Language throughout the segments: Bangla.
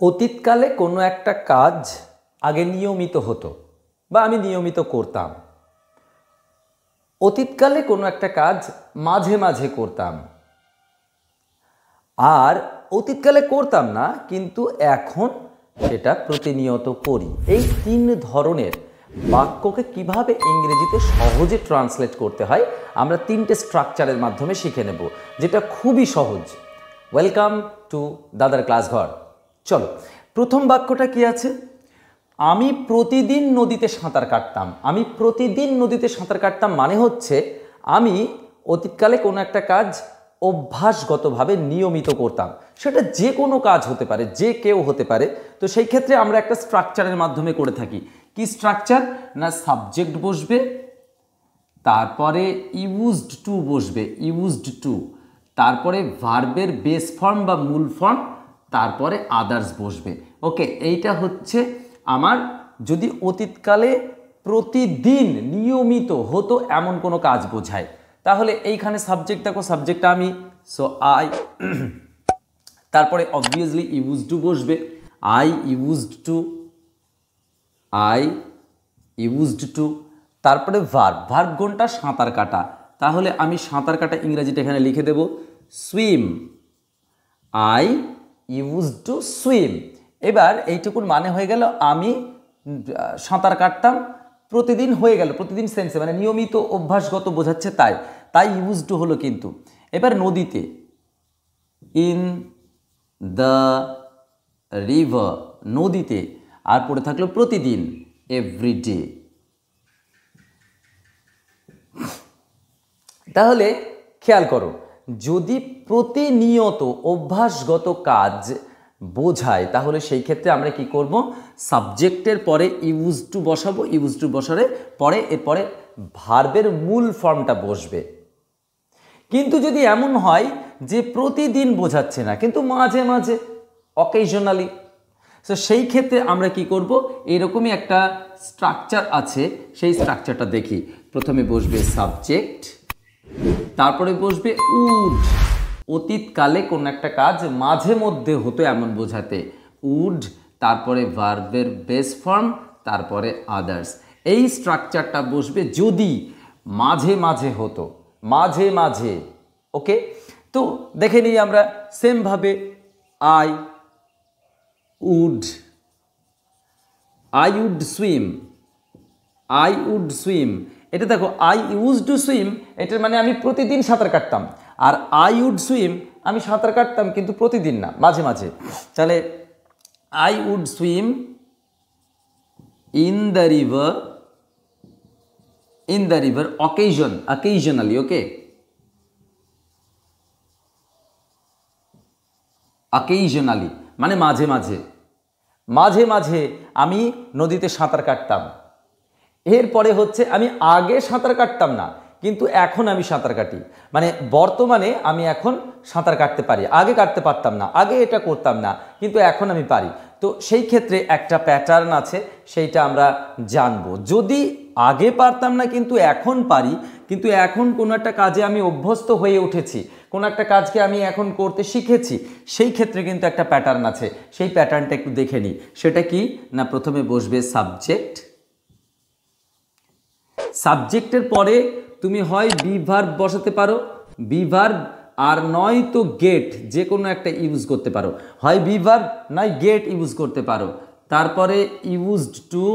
অতীতকালে কোনো একটা কাজ আগে নিয়মিত হতো বা আমি নিয়মিত করতাম। অতীতকালে কোনো একটা কাজ মাঝে মাঝে করতাম, আর অতীতকালে করতাম না কিন্তু এখন সেটা প্রতিনিয়ত করি। এই তিন ধরনের বাক্যকে কিভাবে ইংরেজিতে সহজে ট্রান্সলেট করতে হয় আমরা তিনটে স্ট্রাকচারের মাধ্যমে শিখে নেব, যেটা খুবই সহজ। ওয়েলকাম টু দাদার ক্লাস ঘর। চলো, প্রথম বাক্যটা কি আছে? আমি প্রতিদিন নদীতে সাঁতার কাটতাম। আমি প্রতিদিন নদীতে সাঁতার কাটতাম মানে হচ্ছে আমি অতীতকালে কোনো একটা কাজ অভ্যাসগতভাবে নিয়মিত করতাম। সেটা যে কোনো কাজ হতে পারে, যে কেউ হতে পারে। তো সেই ক্ষেত্রে আমরা একটা স্ট্রাকচারের মাধ্যমে করে থাকি। কি স্ট্রাকচার? না, সাবজেক্ট বসবে, তারপরে ইউজড টু বসবে, ইউজড টু, তারপরে ভার্বের বেস ফর্ম বা মূল ফর্ম, তারপরে আদার্স বসবে। ওকে, এইটা হচ্ছে আমার যদি অতীতকালে প্রতিদিন নিয়মিত হতো এমন কোনো কাজ বোঝায়। তাহলে এইখানে সাবজেক্ট দেখো, সাবজেক্টটা আমি, সো আই, তারপরে অবভিয়াসলি ইউজড টু বসবে, I used to, I used two, তারপরে ভার্ব, ভার্ব কোনটা? সাঁতার কাটা। তাহলে আমি সাঁতার কাটা ইংরেজিটা এখানে লিখে দেব swim, I used to swim. এবার এইটুকুর মানে হয়ে গেল আমি সাঁতার কাটতাম প্রতিদিন, হয়ে গেল প্রতিদিন সেন্সে, মানে নিয়মিত অভ্যাসগত বোঝাচ্ছে, তাই তাই ইউজড টু হলো। কিন্তু এবার নদীতে, ইন দ্য রিভার, নদীতে, আর পড়ে থাকলো প্রতিদিন, এভরিডে। তাহলে খেয়াল করো, যদি প্রতিনিয়ত অভ্যাসগত কাজ বোঝায় তাহলে সেই ক্ষেত্রে আমরা কি করব? সাবজেক্টের পরে ইউজ টু বসাবো, ইউজ টু বসারে পরে এরপরে ভার্বের মূল ফর্মটা বসবে। কিন্তু যদি এমন হয় যে প্রতিদিন বোঝাচ্ছে না কিন্তু মাঝে মাঝে, অকেশনালি, তো সেই ক্ষেত্রে আমরা কি করব? এরকমই একটা স্ট্রাকচার আছে, সেই স্ট্রাকচারটা দেখি। প্রথমে বসবে সাবজেক্ট, তারপরে বসবে উড, অতীতকালে কোন একটা কাজ মাঝে মধ্যে হতো এমন বোঝাতে, উড, তারপরে ভার্বের বেস ফর্ম, তারপরে আদার্স। এই স্ট্রাকচারটা বসবে যদি মাঝে মাঝে হতো, মাঝে মাঝে। ওকে, তো দেখে নিই আমরা সেমভাবে, I would, I would swim, I would swim. এটা দেখো, আই ইউজ টু সুইম, এটার মানে আমি প্রতিদিন সাঁতার কাটতাম, আর আই উড সুইম আমি সাঁতার কাটতাম কিন্তু প্রতিদিন না, মাঝে মাঝে। তাহলে I would swim in the river, in the river occasionally. Okay, occasionally মানে মাঝে মাঝে, মাঝে মাঝে আমি নদীতে সাঁতার কাটতাম। এরপরে হচ্ছে আমি আগে সাঁতার কাটতাম না কিন্তু এখন আমি সাঁতার কাটি, মানে বর্তমানে আমি এখন সাঁতার কাটতে পারি, আগে কাটতে পারতাম না, আগে এটা করতাম না কিন্তু এখন আমি পারি। তো সেই ক্ষেত্রে একটা প্যাটার্ন আছে, সেইটা আমরা জানবো। যদি আগে পারতাম না কিন্তু এখন পারি, কিন্তু এখন কোনো একটা কাজে আমি অভ্যস্ত হয়ে উঠেছি, কোনো একটা কাজকে আমি এখন করতে শিখেছি, সেই ক্ষেত্রে কিন্তু একটা প্যাটার্ন আছে। সেই প্যাটার্নটা একটু দেখে নিই। সেটা কি না, প্রথমে বসবে সাবজেক্ট, সাবজেক্টের পরে তুমি হয় বি ভার্ব বসাতে পারো, বি ভার্ব, আর নয় তো গেট, যে কোনো একটা ইউজ করতে পারো, হয় বি ভার্ব নয় গেট ইউজ করতে পারো। তারপরে ইউজড টু,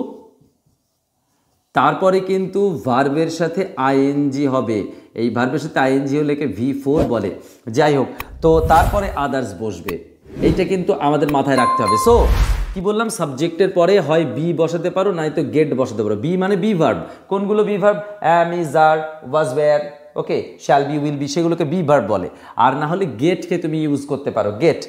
তারপরে কিন্তু ভার্বের সাথে আইএনজি হবে, এই ভার্বের সাথে আইএনজি হলে V4 বলে, যাই হোক। তো তারপরে আদার্স বসবে, এইটা কিন্তু আমাদের মাথায় রাখতে হবে। সো কি বললাম, সাবজেক্টের পরে হয় বি বসাতে পারো নয়তো গেট বসাতে পারো। বি মানে বি ভার্ব, কোনগুলো be verb? Am, is, are, was, were, okay, shall be, will be, সেগুলোকে বি ভার্ব বলে। আর না হলে গেটকে তুমি ইউজ করতে পারো, গেট,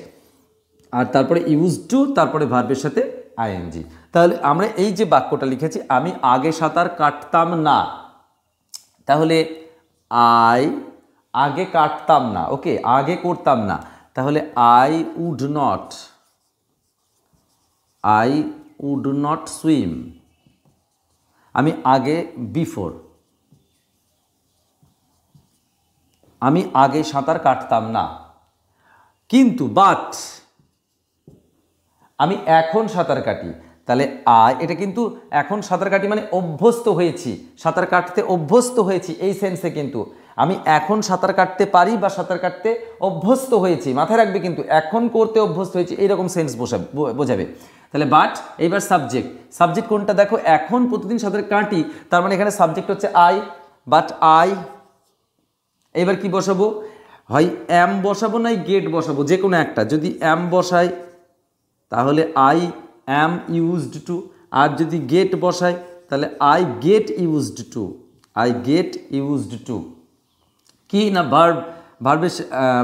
আর তারপরে ইউজ টু, তারপরে ভার্বের সাথে আইএনজি। তাহলে আমরা এই যে বাক্যটা লিখেছি, আমি আগে সাঁতার কাটতাম না, তাহলে আই, আগে কাটতাম না, ওকে, আগে করতাম না, তাহলে I would not, I would not swim, আমি আগে, বিফোর, আমি আগে সাঁতার কাটতাম না। কিন্তু বাট, আমি এখন সাঁতার কাটি, তাহলে এটা কিন্তু এখন সাঁতার কাটি মানে অভ্যস্ত হয়েছি, সাঁতার কাটতে অভ্যস্ত হয়েছি, এই সেন্সে কিন্তু আমি এখন সাঁতার কাটতে পারি বা সাঁতার কাটতে অভ্যস্ত হয়েছি, মাথায় রাখবে কিন্তু এখন করতে অভ্যস্ত হয়েছি এইরকম সেন্স বোঝাবে। তাহলে বাট এইবার সাবজেক্ট কোনটা দেখো, এখন প্রতিদিন সাঁতার কাটি, তার মানে এখানে সাবজেক্ট হচ্ছে আই, বাট আই। এবার কি বসাবো, হয় অ্যাম বসাবো নাই গেট বসাবো, যে কোনো একটা। যদি অ্যাম বসাই তাহলে আই অ্যাম ইউজড টু, আর যদি গেট বসাই তাহলে I get used to, I get used to. কি না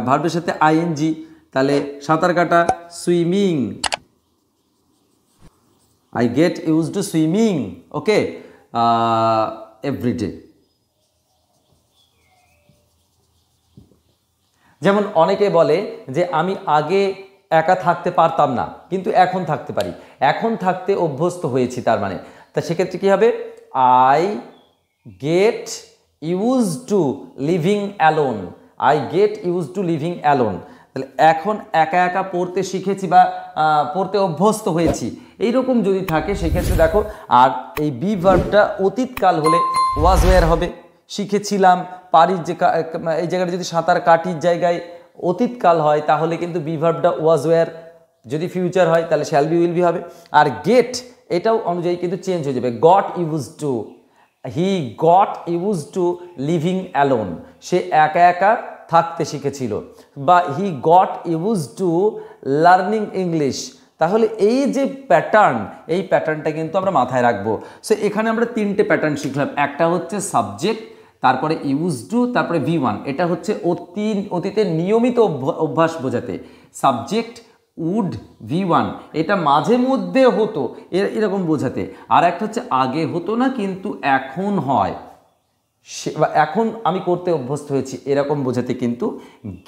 ভার্বের সাথে আইএনজি, তাহলে সাঁতার কাটা swimming, I get used to swimming, okay, everyday. যেমন অনেকে বলে যে আমি আগে একা থাকতে পারতাম না কিন্তু এখন থাকতে পারি, এখন থাকতে অভ্যস্ত হয়েছি, তার মানে তা সেক্ষেত্রে কী হবে, I get use to living alone, I get use to living alone. তাহলে এখন একা একা পড়তে শিখেছি বা পড়তে অভ্যস্ত হয়েছি, এইরকম যদি থাকে সেক্ষেত্রে দেখো, আর এই বি ভার্বটা অতীতকাল হলে ওয়াজ ওয়্যার হবে, শিখেছিলাম পারি, যে এই জায়গাটা যদি সাঁতার কাটির জায়গায় অতীতকাল হয় তাহলে কিন্তু বি ভার্বটা ওয়াজ ওয়্যার, যদি ফিউচার হয় তাহলে শ্যাল বি উইল বি হবে। আর গেট এটাও অনুযায়ী কিন্তু চেঞ্জ হয়ে যাবে, got used to, he got used to living alone, সে একা একা থাকতে শিখেছিল, বা he got used to learning English. তাহলে এই যে প্যাটার্ন, এই প্যাটার্নটা কিন্তু আমরা মাথায় রাখবো। সো এখানে আমরা তিনটে প্যাটার্ন শিখলাম, একটা হচ্ছে সাবজেক্ট, তারপরে ইউজ টু, তারপরে V1, এটা হচ্ছে অতীতের নিয়মিত অভ্যাস বোঝাতে, সাবজেক্ট উড V1, এটা মাঝে মধ্যে হতো এরকম বোঝাতে, আর একটা হচ্ছে আগে হতো না কিন্তু এখন হয়, এখন আমি করতে অভ্যস্ত হয়েছি এরকম বোঝাতে কিন্তু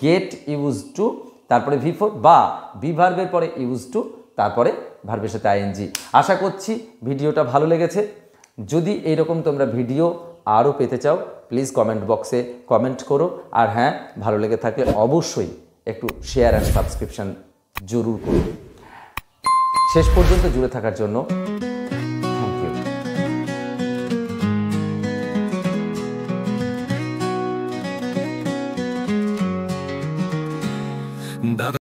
গেট ইউজ টু, তারপরে V4 বা বি ভার্বের পরে ইউজ টু, তারপরে ভার্বের সাথে আইএনজি। আশা করছি ভিডিওটা ভালো লেগেছে। যদি এইরকম তোমরা ভিডিও আরও পেতে চাও প্লিজ কমেন্ট বক্সে কমেন্ট করো, আর হ্যাঁ ভালো লেগে থাকলে অবশ্যই একটু শেয়ার অ্যান্ড সাবস্ক্রিপশন জরুর করো। শেষ পর্যন্ত জুড়ে থাকার জন্য